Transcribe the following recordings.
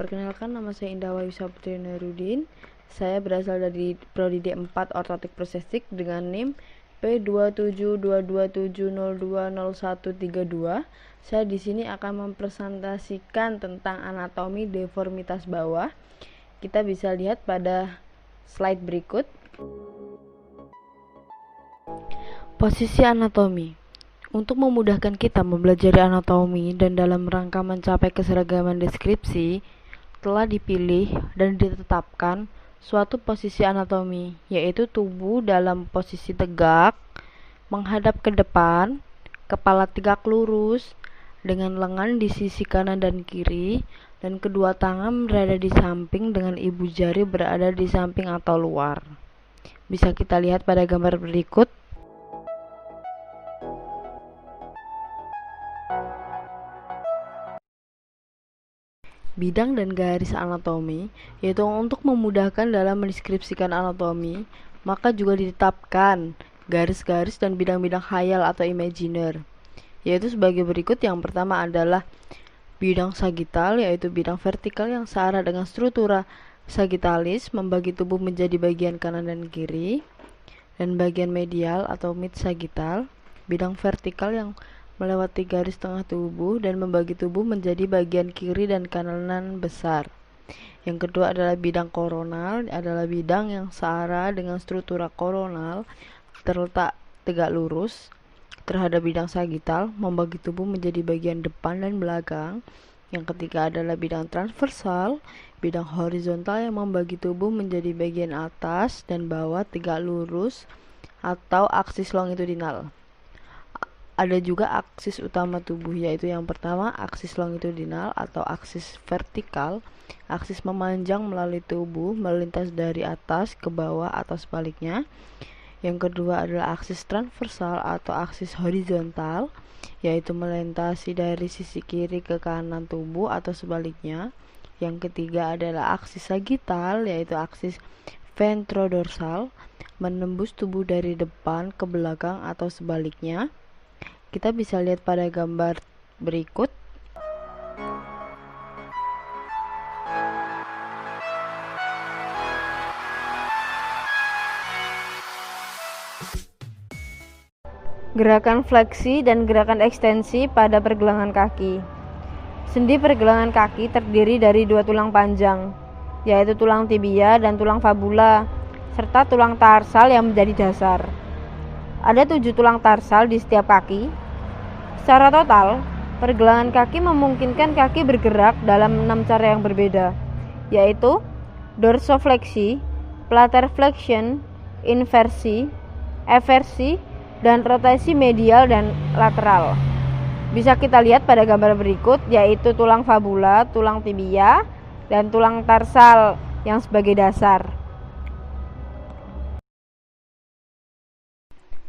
Perkenalkan, nama saya Indah Wahyu Saputri Nurudin. Saya berasal dari Prodi D4 Ortotik Prosesik dengan NIM P27227020132. Saya di sini akan mempresentasikan tentang anatomi deformitas bawah. Kita bisa lihat pada slide berikut. Posisi anatomi. Untuk memudahkan kita mempelajari anatomi dan dalam rangka mencapai keseragaman deskripsi, telah dipilih dan ditetapkan suatu posisi anatomi, yaitu tubuh dalam posisi tegak, menghadap ke depan, kepala tegak lurus, dengan lengan di sisi kanan dan kiri, dan kedua tangan berada di samping dengan ibu jari berada di samping atau luar. Bisa kita lihat pada gambar berikut. Bidang dan garis anatomi, yaitu untuk memudahkan dalam mendeskripsikan anatomi, maka juga ditetapkan garis-garis dan bidang-bidang khayal atau imajiner, yaitu sebagai berikut. Yang pertama adalah bidang sagital, yaitu bidang vertikal yang searah dengan struktura sagitalis, membagi tubuh menjadi bagian kanan dan kiri, dan bagian medial atau mid sagital, bidang vertikal yang melewati garis tengah tubuh dan membagi tubuh menjadi bagian kiri dan kanan besar. Yang kedua adalah bidang koronal, adalah bidang yang searah dengan struktura koronal, terletak tegak lurus terhadap bidang sagital, membagi tubuh menjadi bagian depan dan belakang. Yang ketiga adalah bidang transversal, bidang horizontal yang membagi tubuh menjadi bagian atas dan bawah tegak lurus atau aksis longitudinal. Ada juga aksis utama tubuh, yaitu yang pertama aksis longitudinal atau aksis vertikal, aksis memanjang melalui tubuh melintas dari atas ke bawah atau sebaliknya. Yang kedua adalah aksis transversal atau aksis horizontal, yaitu melintasi dari sisi kiri ke kanan tubuh atau sebaliknya. Yang ketiga adalah aksis sagital, yaitu aksis ventrodorsal, menembus tubuh dari depan ke belakang atau sebaliknya. Kita bisa lihat pada gambar berikut. Gerakan fleksi dan gerakan ekstensi pada pergelangan kaki. Sendi pergelangan kaki terdiri dari dua tulang panjang, yaitu tulang tibia dan tulang fabula, serta tulang tarsal yang menjadi dasar. Ada 7 tulang tarsal di setiap kaki. Secara total, pergelangan kaki memungkinkan kaki bergerak dalam 6 cara yang berbeda, yaitu dorsofleksi, plantar flexion, inversi, eversi, dan rotasi medial dan lateral. Bisa kita lihat pada gambar berikut, yaitu tulang fabula, tulang tibia, dan tulang tarsal yang sebagai dasar.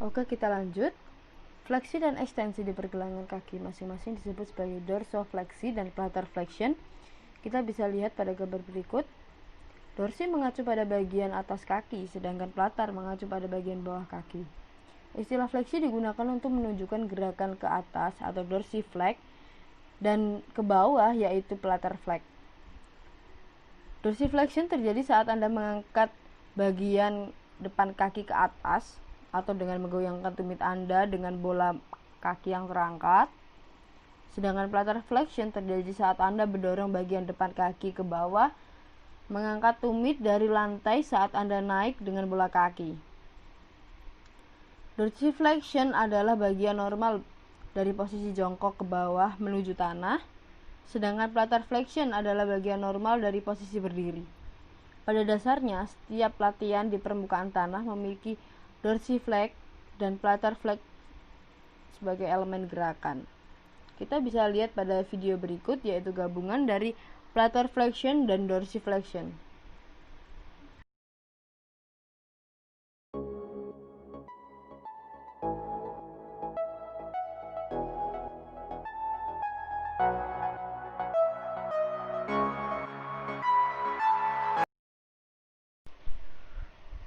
Oke, kita lanjut. Fleksi dan ekstensi di pergelangan kaki masing-masing disebut sebagai dorsofleksi dan plantar flexion. Kita bisa lihat pada gambar berikut. Dorsi mengacu pada bagian atas kaki, sedangkan plantar mengacu pada bagian bawah kaki. Istilah fleksi digunakan untuk menunjukkan gerakan ke atas atau dorsiflex dan ke bawah, yaitu plantar flex. Dorsiflexion terjadi saat Anda mengangkat bagian depan kaki ke atas atau dengan menggoyangkan tumit Anda dengan bola kaki yang terangkat. Sedangkan plantar flexion terjadi saat Anda mendorong bagian depan kaki ke bawah, mengangkat tumit dari lantai saat Anda naik dengan bola kaki. Dorsiflexion adalah bagian normal dari posisi jongkok ke bawah menuju tanah, sedangkan plantar flexion adalah bagian normal dari posisi berdiri. Pada dasarnya, setiap latihan di permukaan tanah memiliki dorsiflex dan plantar flex sebagai elemen gerakan. Kita bisa lihat pada video berikut, yaitu gabungan dari plantar flexion dan dorsiflexion.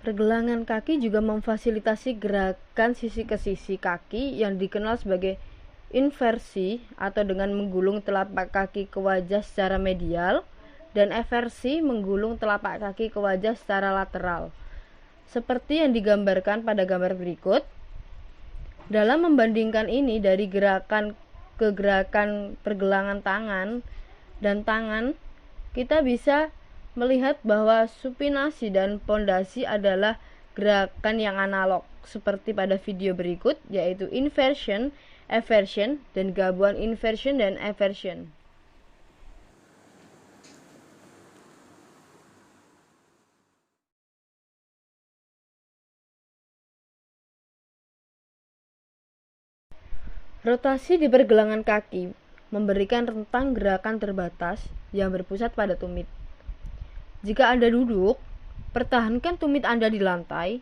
Pergelangan kaki juga memfasilitasi gerakan sisi ke sisi kaki yang dikenal sebagai inversi atau dengan menggulung telapak kaki ke wajah secara medial, dan eversi menggulung telapak kaki ke wajah secara lateral. Seperti yang digambarkan pada gambar berikut. Dalam membandingkan ini dari gerakan ke gerakan pergelangan tangan dan tangan, kita bisa melihat bahwa supinasi dan pondasi adalah gerakan yang analog seperti pada video berikut, yaitu inversion, eversion, dan gabungan inversion dan eversion. Rotasi di pergelangan kaki memberikan rentang gerakan terbatas yang berpusat pada tumit. Jika Anda duduk, pertahankan tumit Anda di lantai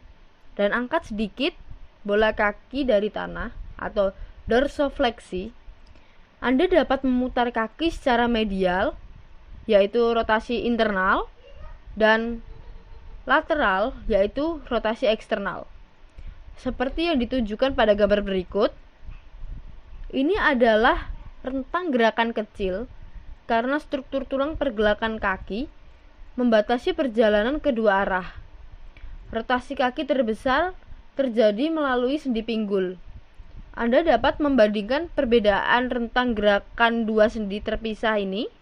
dan angkat sedikit bola kaki dari tanah atau dorsofleksi. Anda dapat memutar kaki secara medial, yaitu rotasi internal, dan lateral, yaitu rotasi eksternal. Seperti yang ditunjukkan pada gambar berikut, ini adalah rentang gerakan kecil karena struktur tulang pergelangan kaki membatasi perjalanan kedua arah. Rotasi kaki terbesar terjadi melalui sendi pinggul. Anda dapat membandingkan perbedaan rentang gerakan dua sendi terpisah ini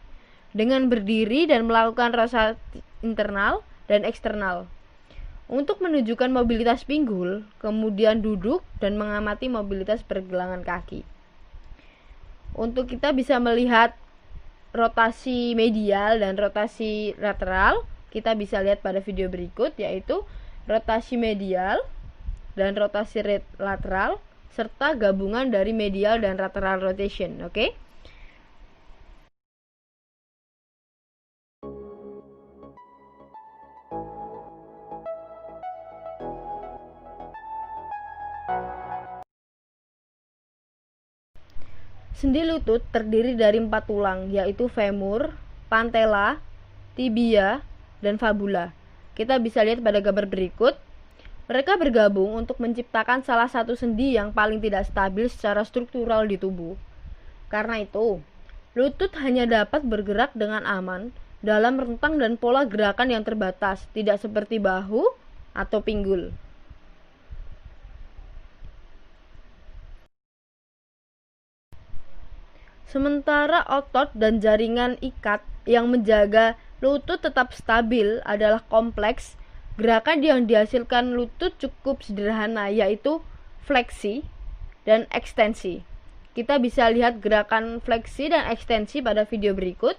dengan berdiri dan melakukan rotasi internal dan eksternal. Untuk menunjukkan mobilitas pinggul, kemudian duduk dan mengamati mobilitas pergelangan kaki. Untuk kita bisa melihat rotasi medial dan rotasi lateral, kita bisa lihat pada video berikut, yaitu rotasi medial dan rotasi lateral serta gabungan dari medial dan lateral rotation. Oke? Sendi lutut terdiri dari 4 tulang, yaitu femur, patella, tibia, dan fabula. Kita bisa lihat pada gambar berikut. Mereka bergabung untuk menciptakan salah satu sendi yang paling tidak stabil secara struktural di tubuh. Karena itu, lutut hanya dapat bergerak dengan aman dalam rentang dan pola gerakan yang terbatas, tidak seperti bahu atau pinggul. Sementara otot dan jaringan ikat yang menjaga lutut tetap stabil adalah kompleks, gerakan yang dihasilkan lutut cukup sederhana, yaitu fleksi dan ekstensi. Kita bisa lihat gerakan fleksi dan ekstensi pada video berikut,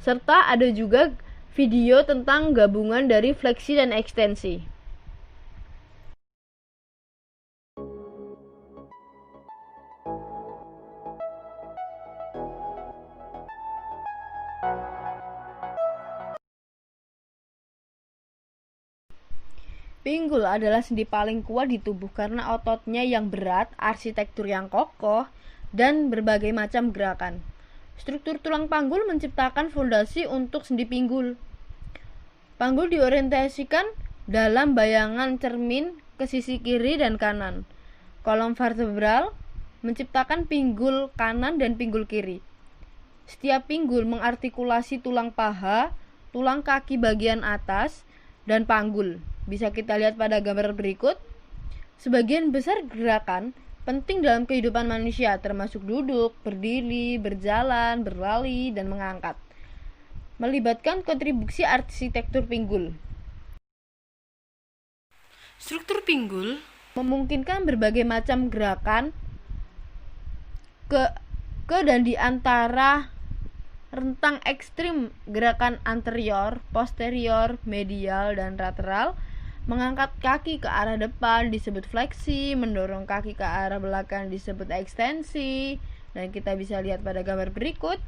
serta ada juga video tentang gabungan dari fleksi dan ekstensi. Pinggul adalah sendi paling kuat di tubuh karena ototnya yang berat, arsitektur yang kokoh, dan berbagai macam gerakan. Struktur tulang panggul menciptakan fondasi untuk sendi pinggul. Panggul diorientasikan dalam bayangan cermin ke sisi kiri dan kanan. Kolom vertebral menciptakan pinggul kanan dan pinggul kiri. Setiap pinggul mengartikulasi tulang paha, tulang kaki bagian atas, dan panggul. Bisa kita lihat pada gambar berikut. Sebagian besar gerakan penting dalam kehidupan manusia, termasuk duduk, berdiri, berjalan, berlari, dan mengangkat, melibatkan kontribusi arsitektur pinggul. Struktur pinggul memungkinkan berbagai macam gerakan ke dan di antara rentang ekstrim gerakan anterior, posterior, medial, dan lateral. Mengangkat kaki ke arah depan disebut fleksi, mendorong kaki ke arah belakang disebut ekstensi, dan kita bisa lihat pada gambar berikut.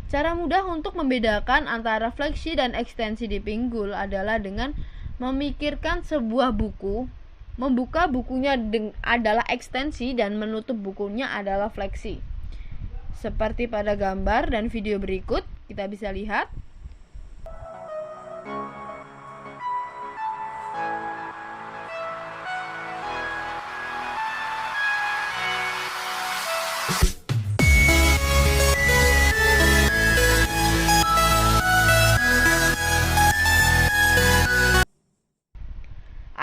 Cara mudah untuk membedakan antara fleksi dan ekstensi di pinggul adalah dengan memikirkan sebuah buku. Membuka bukunya adalah ekstensi dan menutup bukunya adalah fleksi. Seperti pada gambar dan video berikut, kita bisa lihat.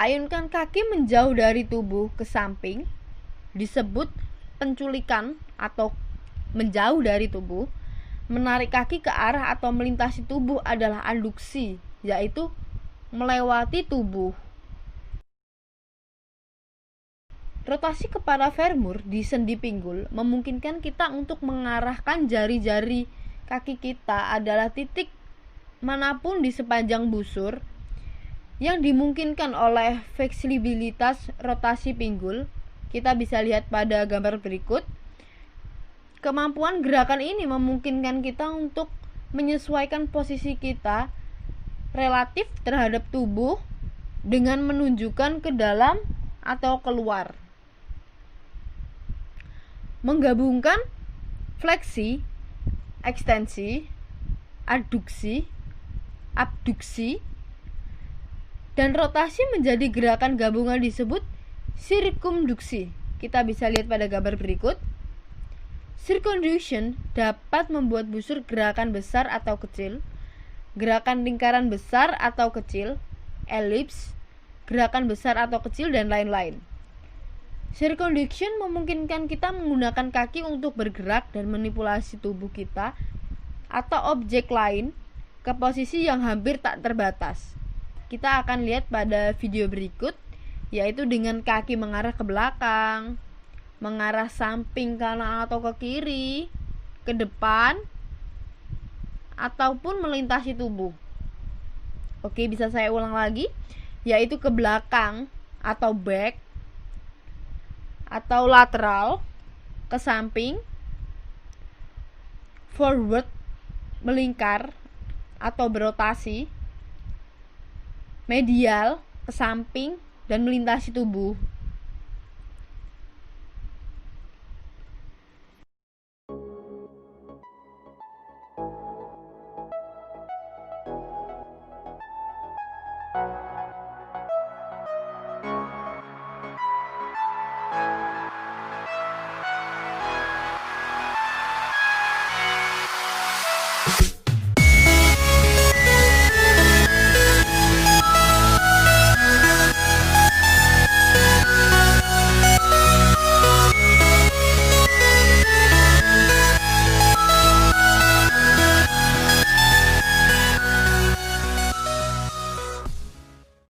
Ayunkan kaki menjauh dari tubuh ke samping disebut penculikan atau menjauh dari tubuh. Menarik kaki ke arah atau melintasi tubuh adalah adduksi, yaitu melewati tubuh. Rotasi kepala femur di sendi pinggul memungkinkan kita untuk mengarahkan jari-jari kaki kita adalah titik manapun di sepanjang busur yang dimungkinkan oleh fleksibilitas rotasi pinggul. Kita bisa lihat pada gambar berikut. Kemampuan gerakan ini memungkinkan kita untuk menyesuaikan posisi kita relatif terhadap tubuh dengan menunjukkan ke dalam atau keluar. Menggabungkan fleksi, ekstensi, adduksi, abduksi, dan rotasi menjadi gerakan gabungan disebut sirkumduksi. Kita bisa lihat pada gambar berikut. Circumduction dapat membuat busur gerakan besar atau kecil, gerakan lingkaran besar atau kecil, elips, gerakan besar atau kecil, dan lain-lain. Circumduction memungkinkan kita menggunakan kaki untuk bergerak dan manipulasi tubuh kita atau objek lain ke posisi yang hampir tak terbatas. Kita akan lihat pada video berikut, yaitu dengan kaki mengarah ke belakang, mengarah samping kanan atau ke kiri, ke depan, ataupun melintasi tubuh. Oke, bisa saya ulang lagi, yaitu ke belakang atau back, atau lateral, ke samping, forward, melingkar atau berotasi, medial, ke samping dan melintasi tubuh.